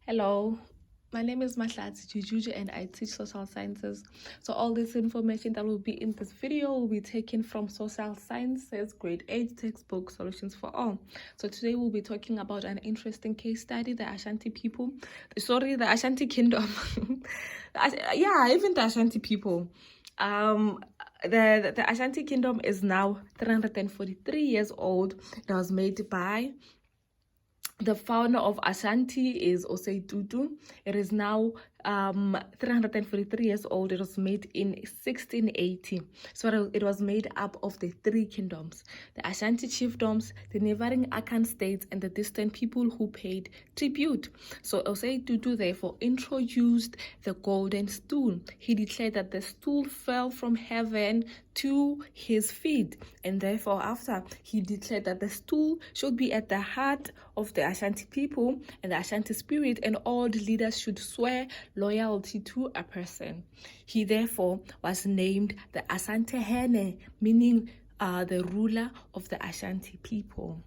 Hello, my name is Mahlatsi Jujuju and I teach social sciences. So all this information that will be in this video will be taken from Social Sciences Grade 8 textbook Solutions for All. So today we'll be talking about an interesting case study, the Ashanti people. The Ashanti Kingdom. Even the Ashanti people. The Ashanti Kingdom is now 343 years old. It was made by the founder of Ashanti is Osei Tutu. It is now 343 years old. It was made in 1680. So it was made up of the three kingdoms: the Ashanti chiefdoms, the neighboring Akan states, and the distant people who paid tribute. So Osei Tutu therefore introduced the golden stool. He declared that the stool fell from heaven to his feet, and therefore after he declared that the stool should be at the heart of the Ashanti people and the Ashanti spirit, and all the leaders should swear loyalty to a person. He therefore was named the Asante Hene, meaning the ruler of the Ashanti people.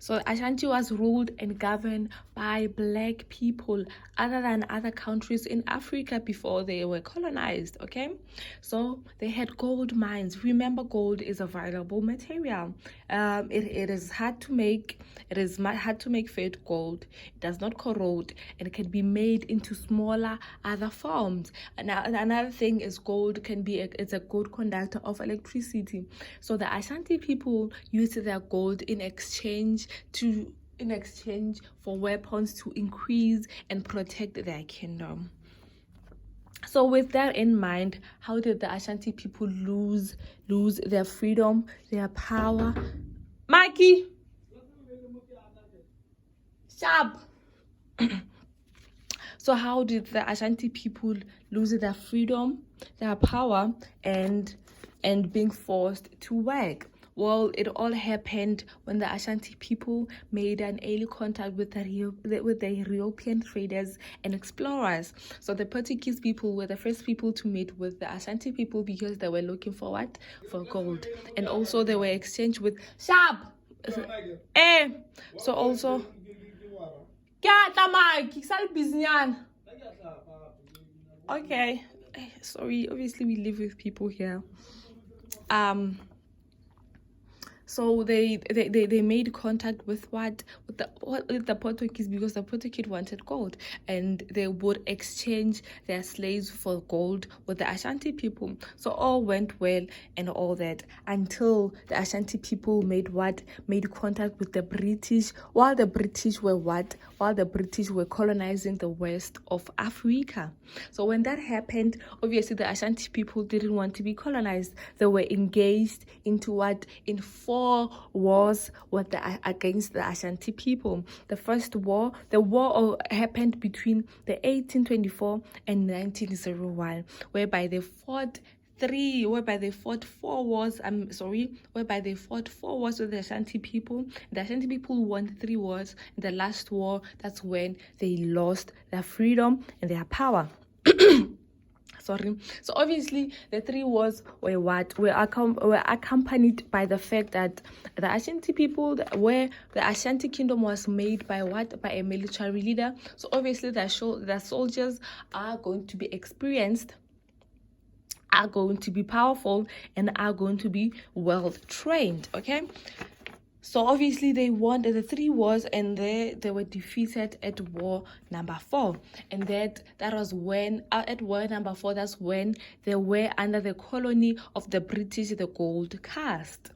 So Ashanti was ruled and governed by black people, other than other countries in Africa before they were colonized. Okay, so they had gold mines. Remember, gold is a valuable material. It is hard to make. It is hard to make fake gold. It does not corrode, and it can be made into smaller other forms. Now another thing is gold can be it's a good conductor of electricity. So the Ashanti people used their gold in exchange for weapons to increase and protect their kingdom. So with that in mind, how did the Ashanti people lose their freedom, their power? Mikey, sharp. So how did the Ashanti people lose their freedom, their power, and being forced to work? Well, it all happened when the Ashanti people made an early contact with the European traders and explorers. So the Portuguese people were the first people to meet with the Ashanti people because they were looking for what? For gold. And also they were exchanged with sharp. So also okay. Sorry, obviously we live with people here. So they made contact with the Portuguese, because the Portuguese wanted gold, and they would exchange their slaves for gold with the Ashanti people. So all went well and all that until the Ashanti people made contact with the British, while the British were colonizing the west of Africa. So when that happened, obviously the Ashanti people didn't want to be colonized. They were engaged in 4 wars against the Ashanti people. The first war, happened between the 1824 and 1901, whereby they fought 4 wars with the Ashanti people. The Ashanti people won 3 wars. In the last war, that's when they lost their freedom and their power. So obviously the 3 wars were accompanied by the fact that the Ashanti people, where the Ashanti kingdom was made by a military leader. So obviously the soldiers are going to be experienced, are going to be powerful, and are going to be well trained. Okay, so obviously they won the 3 wars, and they were defeated at war number 4, and that was when at war number 4, that's when they were under the colony of the British, the Gold Coast.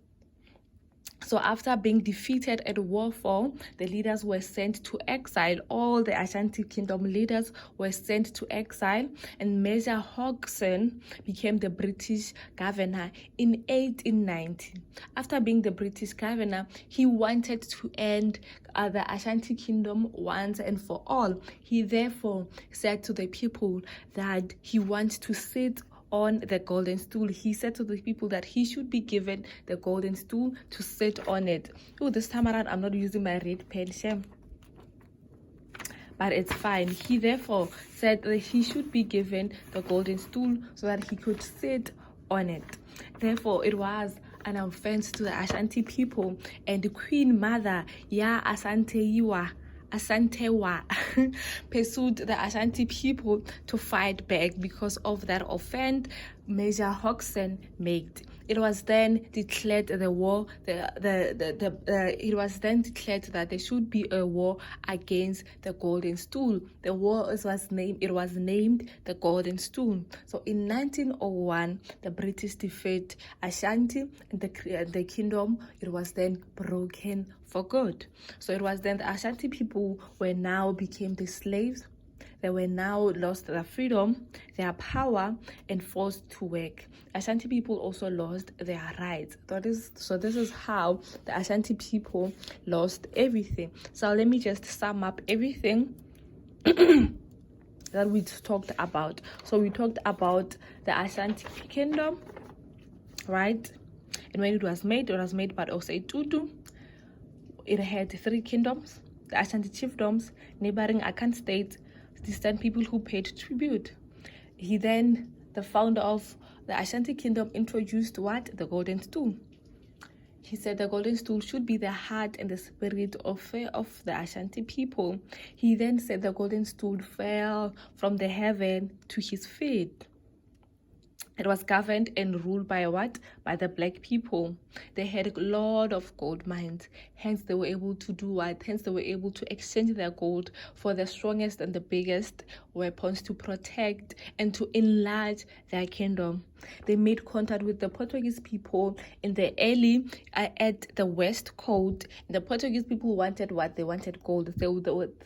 So after being defeated at War 4, the leaders were sent to exile. All the Ashanti Kingdom leaders were sent to exile, and Major Hodgson became the British governor in 1890. After being the British governor, he wanted to end the Ashanti Kingdom once and for all. He therefore said to the people that he wants to sit on the golden stool. He said to the people that he should be given the golden stool to sit on it. Oh, this time around I'm not using my red pen, shame, but it's fine. He therefore said that he should be given the golden stool so that he could sit on it. Therefore, it was an offense to the Ashanti people, and the Queen Mother, Asantewa, pursued the Ashanti people to fight back because of that offense Major Hodgson made. It was then declared the war. It was then declared that there should be a war against the Golden Stool. The war was named. It was named the Golden Stool. So in 1901, the British defeated Ashanti, and the kingdom. It was then broken for good. So it was then the Ashanti people were now became the slaves. They were now lost their freedom, their power, and forced to work. Ashanti people also lost their rights. So this is how the Ashanti people lost everything. So let me just sum up everything that we talked about. So we talked about the Ashanti kingdom, right? And when it was made by Osei Tutu. It had 3 kingdoms: the Ashanti chiefdoms, neighboring Akan states, distant people who paid tribute. He then, the founder of the Ashanti kingdom, introduced what? The Golden Stool. He said the Golden Stool should be the heart and the spirit of the Ashanti people. He then said the Golden Stool fell from the heaven to his feet. It was governed and ruled by what? By the black people. They had a lot of gold mines. Hence, they were able to do what? Hence, they were able to exchange their gold for the strongest and the biggest weapons to protect and to enlarge their kingdom. They made contact with the Portuguese people in the early at the west coast. The Portuguese people wanted what? They wanted gold.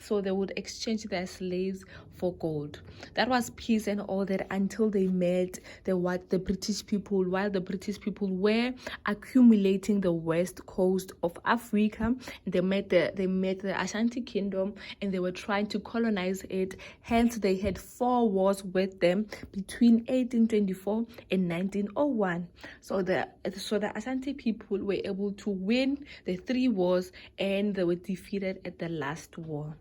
So they would exchange their slaves for gold. That was peace and all that until they met the British people. While the British people were accumulating the west coast of Africa, they met the Ashanti kingdom, and they were trying to colonize it. Hence, they had 4 wars with them between 1824 and 1901. So the Ashanti people were able to win the 3 wars, and they were defeated at the last war.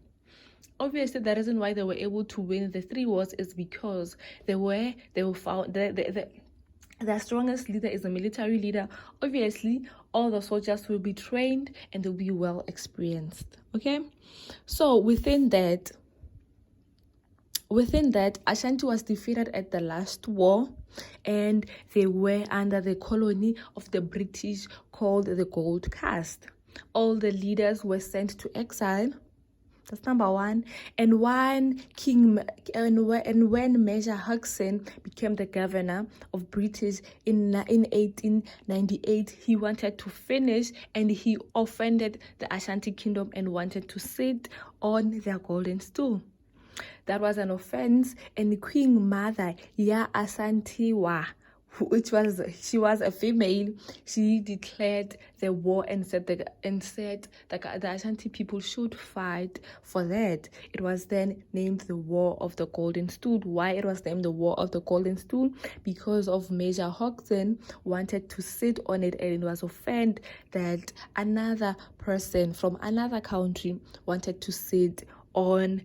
Obviously, the reason why they were able to win the 3 wars is because they were found the strongest leader is a military leader. Obviously, all the soldiers will be trained and they'll be well experienced. Okay, so within that, Ashanti was defeated at the last war, and they were under the colony of the British called the Gold Coast. All the leaders were sent to exile. That's number 1. And when Major Hodgson became the governor of British in 1898, he wanted to finish, and he offended the Ashanti kingdom and wanted to sit on their golden stool. That was an offense, and the Queen Mother, Asantewa, she was a female, she declared the war and said the Ashanti people should fight for that. It was then named the War of the Golden Stool. Why it was named the War of the Golden Stool? Because of Major Hodgson wanted to sit on it, and it was offended that another person from another country wanted to sit on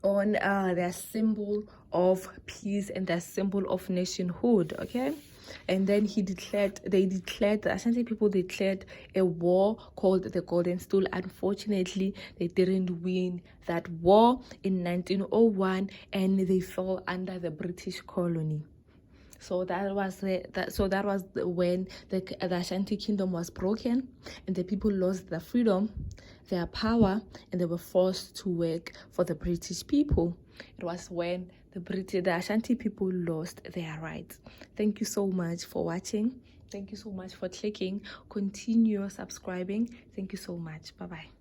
their symbol of peace and their symbol of nationhood. Okay, and then the Ashanti people declared a war called the Golden Stool. Unfortunately, they didn't win that war in 1901, and they fell under the British colony. So that was when the Ashanti kingdom was broken, and the people lost their freedom, their power, and they were forced to work for the British people. It was when the Ashanti people lost their rights. Thank you so much for watching. Thank you so much for clicking. Continue subscribing. Thank you so much. Bye-bye.